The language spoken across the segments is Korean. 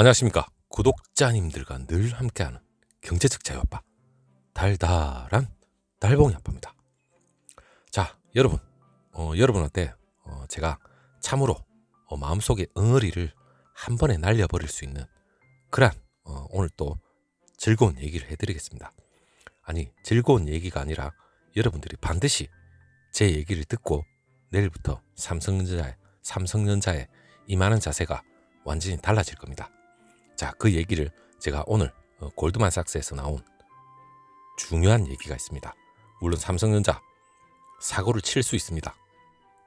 안녕하십니까. 구독자님들과 늘 함께하는 경제적 자유아빠 달달한 달봉이 아빠입니다. 자, 여러분, 여러분한테 제가 참으로 마음속의 응어리를 한 번에 날려버릴 수 있는 그런 오늘 또 즐거운 얘기를 해드리겠습니다. 아니, 즐거운 얘기가 아니라 여러분들이 반드시 제 얘기를 듣고 내일부터 삼성전자의 임하는 자세가 완전히 달라질 겁니다. 자, 그 얘기를 제가 오늘 골드만삭스에서 나온 중요한 얘기가 있습니다. 물론 삼성전자 사고를 칠 수 있습니다.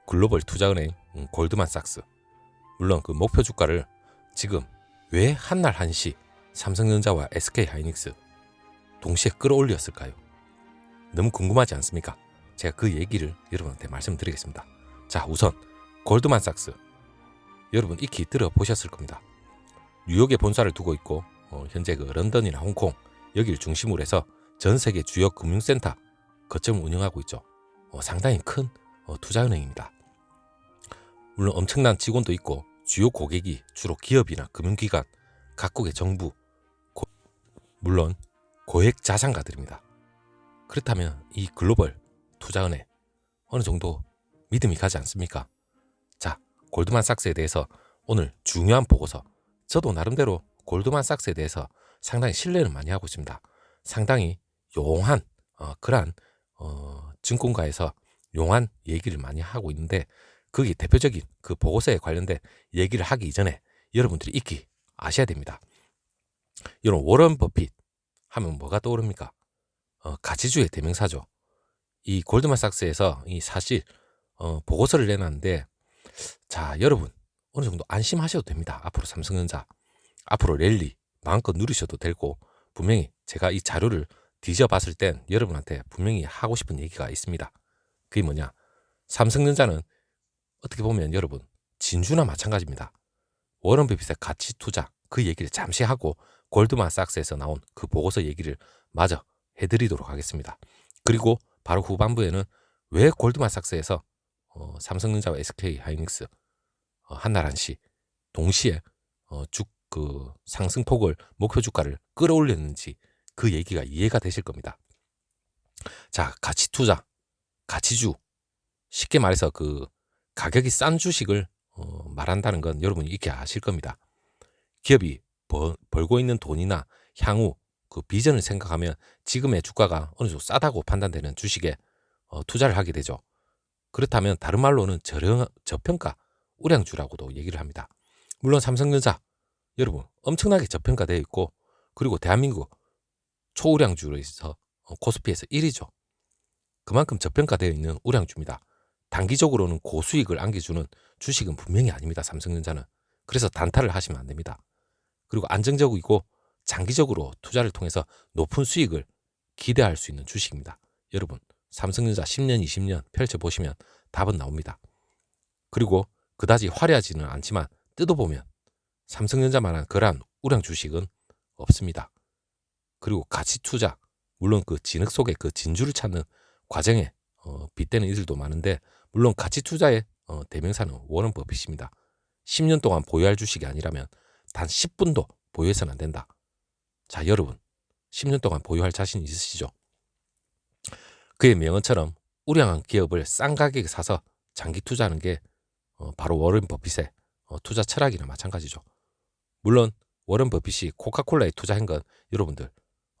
글로벌 투자은행 골드만삭스, 물론 그 목표 주가를 지금 왜 한날 한시 삼성전자와 SK하이닉스 동시에 끌어올렸을까요? 너무 궁금하지 않습니까? 제가 그 얘기를 여러분한테 말씀드리겠습니다. 자, 우선 골드만삭스, 여러분 익히 들어보셨을 겁니다. 뉴욕에 본사를 두고 있고 현재 그 런던이나 홍콩 여기를 중심으로 해서 전 세계 주요 금융센터 거점을 운영하고 있죠. 상당히 큰 투자은행입니다. 물론 엄청난 직원도 있고 주요 고객이 주로 기업이나 금융기관, 각국의 정부, 물론 고액 자산가들입니다. 그렇다면 이 글로벌 투자은행 어느 정도 믿음이 가지 않습니까? 자, 골드만삭스에 대해서 오늘 중요한 보고서, 저도 나름대로 골드만삭스에 대해서 상당히 신뢰를 많이 하고 있습니다. 상당히 용한 그러한 증권가에서 용한 얘기를 많이 하고 있는데, 그게 대표적인 그 보고서에 관련된 얘기를 하기 이전에 여러분들이 익히 아셔야 됩니다. 여러분, 워런 버핏 하면 뭐가 떠오릅니까? 가치주의 대명사죠. 이 골드만삭스에서 이 사실 보고서를 내놨는데, 자, 여러분 어느 정도 안심하셔도 됩니다. 앞으로 삼성전자 앞으로 랠리 마음껏 누리셔도 되고, 분명히 제가 이 자료를 뒤져봤을 땐 여러분한테 분명히 하고 싶은 얘기가 있습니다. 그게 뭐냐, 삼성전자는 어떻게 보면 여러분 진주나 마찬가지입니다. 워런 버핏의 가치 투자 그 얘기를 잠시 하고 골드만삭스에서 나온 그 보고서 얘기를 마저 해드리도록 하겠습니다. 그리고 바로 후반부에는 왜 골드만삭스에서 삼성전자와 SK하이닉스 한날 한시 동시에 그 상승폭을 목표 주가를 끌어올렸는지 그 얘기가 이해가 되실 겁니다. 자, 가치 투자, 가치주, 쉽게 말해서 그 가격이 싼 주식을 말한다는 건 여러분이 익히 아실 겁니다. 기업이 벌고 있는 돈이나 향후 그 비전을 생각하면 지금의 주가가 어느 정도 싸다고 판단되는 주식에 투자를 하게 되죠. 그렇다면 다른 말로는 저평가 우량주라고도 얘기를 합니다. 물론 삼성전자 여러분 엄청나게 저평가되어 있고, 그리고 대한민국 초우량주로서 코스피에서 1위죠. 그만큼 저평가되어 있는 우량주입니다. 단기적으로는 고수익을 안겨주는 주식은 분명히 아닙니다. 삼성전자는. 그래서 단타를 하시면 안 됩니다. 그리고 안정적이고 장기적으로 투자를 통해서 높은 수익을 기대할 수 있는 주식입니다. 여러분 삼성전자 10년 20년 펼쳐보시면 답은 나옵니다. 그리고 그다지 화려하지는 않지만 뜯어보면 삼성전자만한 그러한 우량 주식은 없습니다. 그리고 가치 투자, 물론 그 진흙 속에 그 진주를 찾는 과정에 빗대는 이들도 많은데, 물론 가치 투자의 대명사는 워런 버핏입니다. 10년 동안 보유할 주식이 아니라면 단 10분도 보유해서는 안 된다. 자, 여러분 10년 동안 보유할 자신 있으시죠? 그의 명언처럼 우량한 기업을 싼 가격에 사서 장기 투자하는 게 바로 워런 버핏의 투자 철학이나 마찬가지죠. 물론 워런 버핏이 코카콜라에 투자한 건 여러분들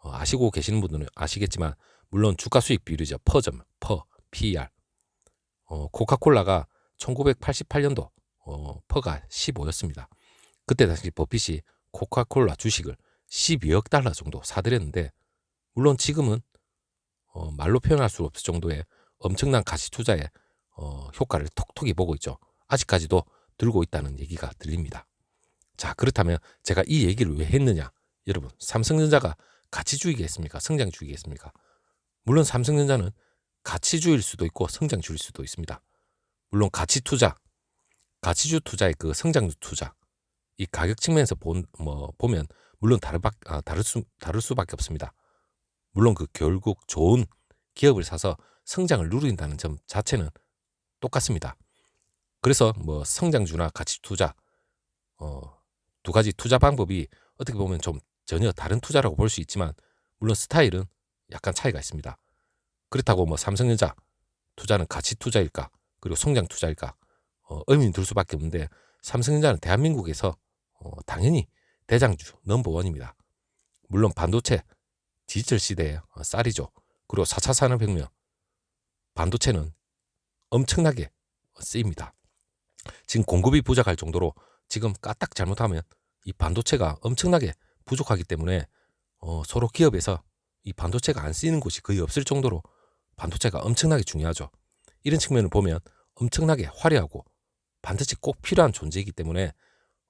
아시고 계시는 분들은 아시겠지만, 물론 주가 수익 비율이죠. PER. 코카콜라가 1988년도 퍼가 15였습니다. 그때 당시 버핏이 코카콜라 주식을 12억 달러 정도 사들였는데, 물론 지금은 말로 표현할 수 없을 정도의 엄청난 가치 투자에 효과를 톡톡히 보고 있죠. 아직까지도 들고 있다는 얘기가 들립니다. 자, 그렇다면 제가 이 얘기를 왜 했느냐? 여러분, 삼성전자가 가치주의겠습니까? 성장주의겠습니까? 물론 삼성전자는 가치주의일 수도 있고 성장주의일 수도 있습니다. 물론 가치 투자, 가치주 투자의 그 성장주 투자, 이 가격 측면에서 보면 물론 다를 수밖에 없습니다. 물론 그 결국 좋은 기업을 사서 성장을 누린다는 점 자체는 똑같습니다. 그래서 성장주나 가치 투자 두 가지 투자 방법이 어떻게 보면 좀 전혀 다른 투자라고 볼 수 있지만 물론 스타일은 약간 차이가 있습니다. 그렇다고 뭐 삼성전자 투자는 가치 투자일까 그리고 성장 투자일까 의미는 들 수밖에 없는데 삼성전자는 대한민국에서 당연히 대장주 넘버원입니다. 물론 반도체 디지털 시대의 쌀이죠. 그리고 4차 산업혁명 반도체는 엄청나게 쓰입니다. 지금 공급이 부족할 정도로 지금 까딱 잘못하면 이 반도체가 엄청나게 부족하기 때문에 서로 기업에서 이 반도체가 안 쓰이는 곳이 거의 없을 정도로 반도체가 엄청나게 중요하죠. 이런 측면을 보면 엄청나게 화려하고 반드시 꼭 필요한 존재이기 때문에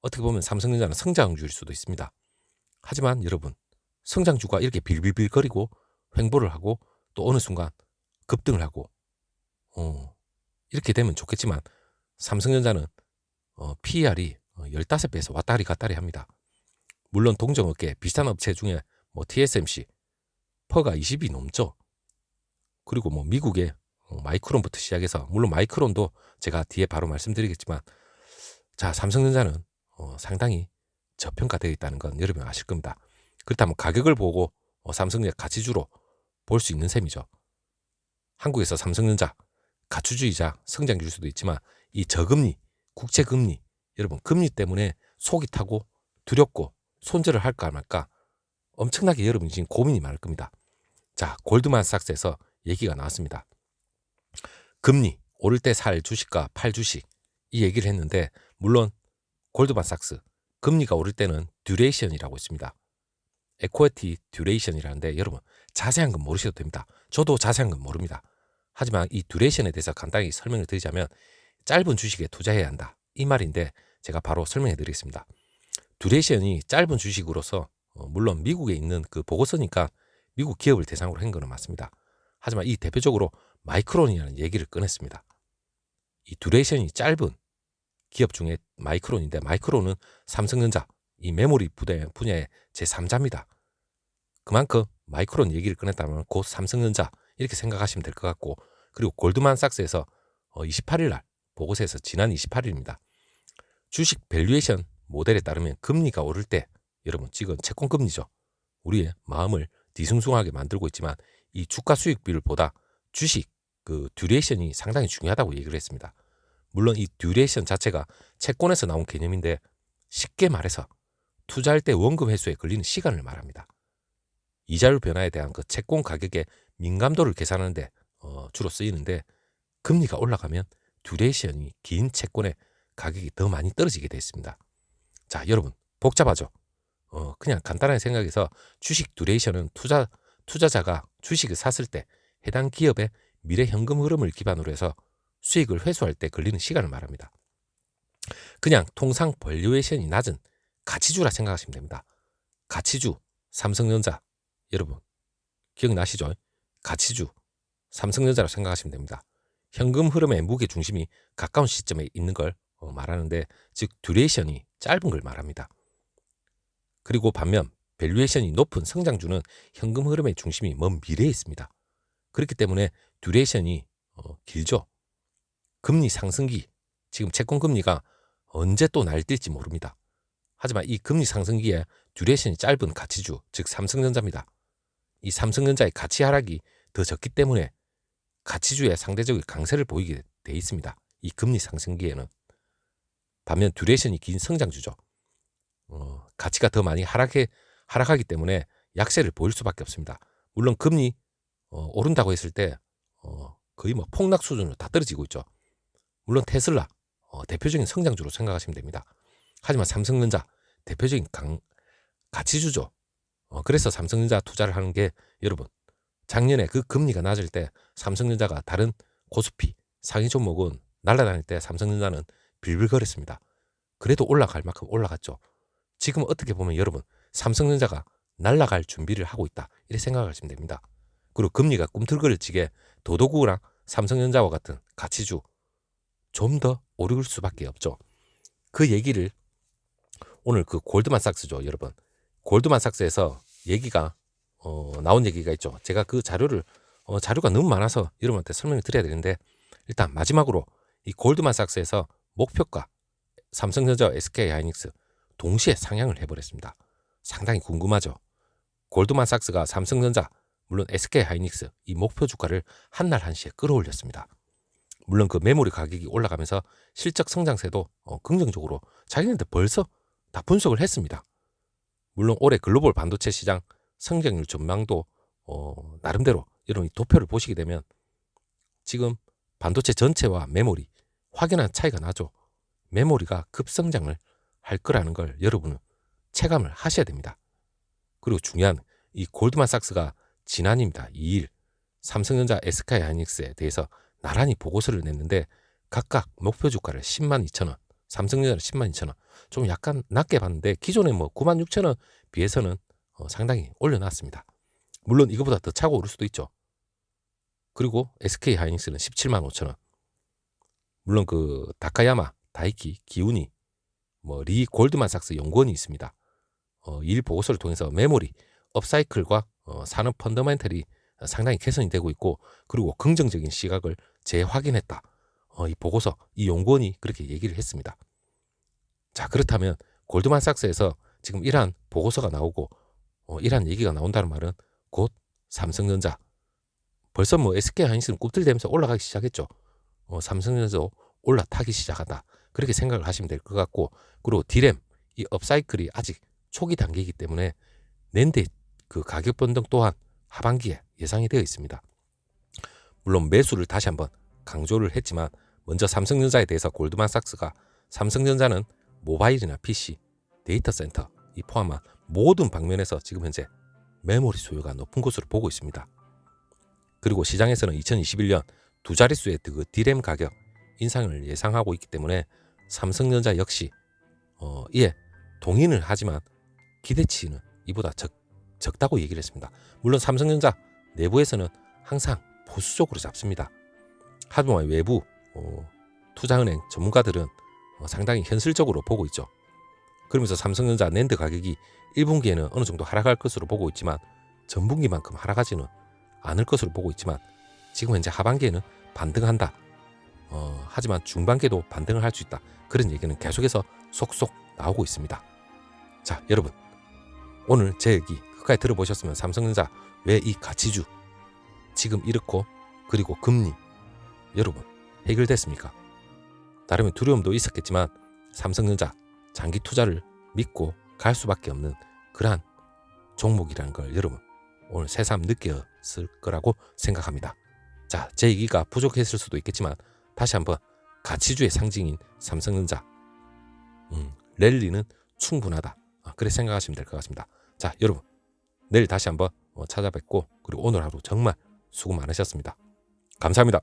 어떻게 보면 삼성전자는 성장주일 수도 있습니다. 하지만 여러분 성장주가 이렇게 빌빌빌거리고 횡보를 하고 또 어느 순간 급등을 하고 이렇게 되면 좋겠지만 삼성전자는 PER이 15배에서 왔다리 갔다리 합니다. 물론 동종업계 비슷한 업체 중에 뭐 TSMC, 퍼가 20이 넘죠. 그리고 뭐 미국의 마이크론부터 시작해서 물론 마이크론도 제가 뒤에 바로 말씀드리겠지만 자 삼성전자는 상당히 저평가되어 있다는 건 여러분 아실 겁니다. 그렇다면 가격을 보고 삼성전자 가치주로 볼 수 있는 셈이죠. 한국에서 삼성전자 가치주의자 성장주일 수도 있지만 이 저금리, 국채금리 여러분 금리 때문에 속이 타고 두렵고 손절을 할까 말까 엄청나게 여러분이 지금 고민이 많을 겁니다. 자 골드만삭스에서 얘기가 나왔습니다. 금리 오를 때 살 주식과 팔 주식 이 얘기를 했는데 물론 골드만삭스 금리가 오를 때는 듀레이션이라고 있습니다. 에코티 듀레이션이라는데 여러분 자세한 건 모르셔도 됩니다. 저도 자세한 건 모릅니다. 하지만 이 듀레이션에 대해서 간단히 설명을 드리자면 짧은 주식에 투자해야 한다 이 말인데 제가 바로 설명해 드리겠습니다. 듀레이션이 짧은 주식으로서 물론 미국에 있는 그 보고서니까 미국 기업을 대상으로 한 거는 맞습니다. 하지만 이 대표적으로 마이크론이라는 얘기를 꺼냈습니다. 이 듀레이션이 짧은 기업 중에 마이크론인데 마이크론은 삼성전자 이 메모리 분야의 제3자입니다. 그만큼 마이크론 얘기를 꺼냈다면 곧 삼성전자 이렇게 생각하시면 될 것 같고 그리고 골드만삭스에서 28일 날 보고서에서 지난 28일입니다. 주식 밸류에이션 모델에 따르면 금리가 오를 때 여러분 지금 채권금리죠. 우리의 마음을 뒤숭숭하게 만들고 있지만 이 주가 수익비율 보다 주식 그 듀레이션이 상당히 중요하다고 얘기를 했습니다. 물론 이 듀레이션 자체가 채권에서 나온 개념인데 쉽게 말해서 투자할 때 원금 회수에 걸리는 시간을 말합니다. 이자율 변화에 대한 그 채권 가격의 민감도를 계산하는데 주로 쓰이는데 금리가 올라가면 듀레이션이 긴 채권의 가격이 더 많이 떨어지게 되어 있습니다. 자 여러분 복잡하죠. 그냥 간단하게 생각해서 주식 듀레이션은 투자자가 주식을 샀을 때 해당 기업의 미래 현금 흐름을 기반으로 해서 수익을 회수할 때 걸리는 시간을 말합니다. 그냥 통상 밸류에이션이 낮은 가치주라 생각하시면 됩니다. 가치주 삼성전자 여러분 기억나시죠? 가치주 삼성전자라고 생각하시면 됩니다. 현금 흐름의 무게 중심이 가까운 시점에 있는 걸 말하는데 즉 듀레이션이 짧은 걸 말합니다. 그리고 반면 밸류에이션이 높은 성장주는 현금 흐름의 중심이 먼 미래에 있습니다. 그렇기 때문에 듀레이션이 길죠. 금리 상승기 지금 채권금리가 언제 또 날뛸지 모릅니다. 하지만 이 금리 상승기에 듀레이션이 짧은 가치주 즉 삼성전자입니다. 이 삼성전자의 가치 하락이 더 적기 때문에 가치주의 상대적인 강세를 보이게 돼 있습니다. 이 금리 상승기에는. 반면 듀레이션이 긴 성장주죠. 가치가 더 많이 하락하기 때문에 약세를 보일 수밖에 없습니다. 물론 금리 오른다고 했을 때 거의 뭐 폭락 수준으로 다 떨어지고 있죠. 물론 테슬라 대표적인 성장주로 생각하시면 됩니다. 하지만 삼성전자 대표적인 가치주죠. 그래서 삼성전자 투자를 하는 게 여러분 작년에 그 금리가 낮을 때 삼성전자가 다른 코스피 상위 종목은 날아다닐 때 삼성전자는 빌빌거렸습니다. 그래도 올라갈 만큼 올라갔죠. 지금 어떻게 보면 여러분 삼성전자가 날아갈 준비를 하고 있다 이렇게 생각하시면 됩니다. 그리고 금리가 꿈틀거릴지게 도도구랑 삼성전자와 같은 가치주 좀 더 오를 수밖에 없죠. 그 얘기를 오늘 그 골드만삭스죠 여러분. 골드만삭스에서 얘기가 나온 얘기가 있죠. 제가 그 자료가 너무 많아서 여러분한테 설명을 드려야 되는데 일단 마지막으로 이 골드만삭스에서 목표가 삼성전자와 SK하이닉스 동시에 상향을 해버렸습니다. 상당히 궁금하죠. 골드만삭스가 삼성전자, 물론 SK하이닉스 이 목표 주가를 한날 한시에 끌어올렸습니다. 물론 그 메모리 가격이 올라가면서 실적 성장세도 긍정적으로 자기네들 벌써 다 분석을 했습니다. 물론 올해 글로벌 반도체 시장 성장률 전망도 나름대로 이런 도표를 보시게 되면 지금 반도체 전체와 메모리 확연한 차이가 나죠. 메모리가 급성장을 할 거라는 걸 여러분은 체감을 하셔야 됩니다. 그리고 중요한 이 골드만삭스가 지난입니다. 2일 삼성전자, SK하이닉스에 대해서 나란히 보고서를 냈는데 각각 목표 주가를 102,000원, 삼성전자는 102,000원, 좀 약간 낮게 봤는데 기존에 뭐 96,000원 비해서는 상당히 올려놨습니다. 물론 이거보다 더 차고 오를 수도 있죠. 그리고 SK하이닉스는 175,000원. 물론 그 다카야마, 다이키, 기우니, 뭐 리 골드만삭스 연구원이 있습니다. 일 보고서를 통해서 메모리, 업사이클과 산업 펀더멘털이 상당히 개선이 되고 있고, 그리고 긍정적인 시각을 재확인했다. 이 보고서, 이 연구원이 그렇게 얘기를 했습니다. 자, 그렇다면 골드만삭스에서 지금 이러한 보고서가 나오고 이러한 얘기가 나온다는 말은 곧 삼성전자, 벌써 뭐 SK하이닉스는 꿈틀대면서 올라가기 시작했죠. 삼성전자도 올라타기 시작한다. 그렇게 생각을 하시면 될 것 같고, 그리고 디램, 이 업사이클이 아직 초기 단계이기 때문에 낸드 그 가격 변동 또한 하반기에 예상이 되어 있습니다. 물론 매수를 다시 한번 강조를 했지만 먼저 삼성전자에 대해서 골드만삭스가 삼성전자는 모바일이나 PC, 데이터 센터 이 포함한 모든 방면에서 지금 현재 메모리 수요가 높은 것으로 보고 있습니다. 그리고 시장에서는 2021년 두 자릿수의 그 디램 가격 인상을 예상하고 있기 때문에 삼성전자 역시 이에 동의는 하지만 기대치는 이보다 적다고 얘기를 했습니다. 물론 삼성전자 내부에서는 항상 보수적으로 잡습니다. 하지만 외부 투자은행 전문가들은 상당히 현실적으로 보고 있죠. 그러면서 삼성전자 낸드 가격이 1분기에는 어느 정도 하락할 것으로 보고 있지만 전분기만큼 하락하지는 않을 것으로 보고 있지만 지금 현재 하반기에는 반등한다. 하지만 중반기에도 반등을 할 수 있다. 그런 얘기는 계속해서 속속 나오고 있습니다. 자, 여러분 오늘 제 얘기 끝까지 들어보셨으면 삼성전자 왜 이 가치주 지금 이렇고 그리고 금리 여러분 해결됐습니까? 나름의 두려움도 있었겠지만 삼성전자 장기 투자를 믿고 갈 수밖에 없는 그러한 종목이라는 걸 여러분 오늘 새삼 느꼈을 거라고 생각합니다. 자, 제 얘기가 부족했을 수도 있겠지만 다시 한번 가치주의 상징인 삼성전자 랠리는 충분하다. 그렇게 생각하시면 될 것 같습니다. 자, 여러분 내일 다시 한번 찾아뵙고 그리고 오늘 하루 정말 수고 많으셨습니다. 감사합니다.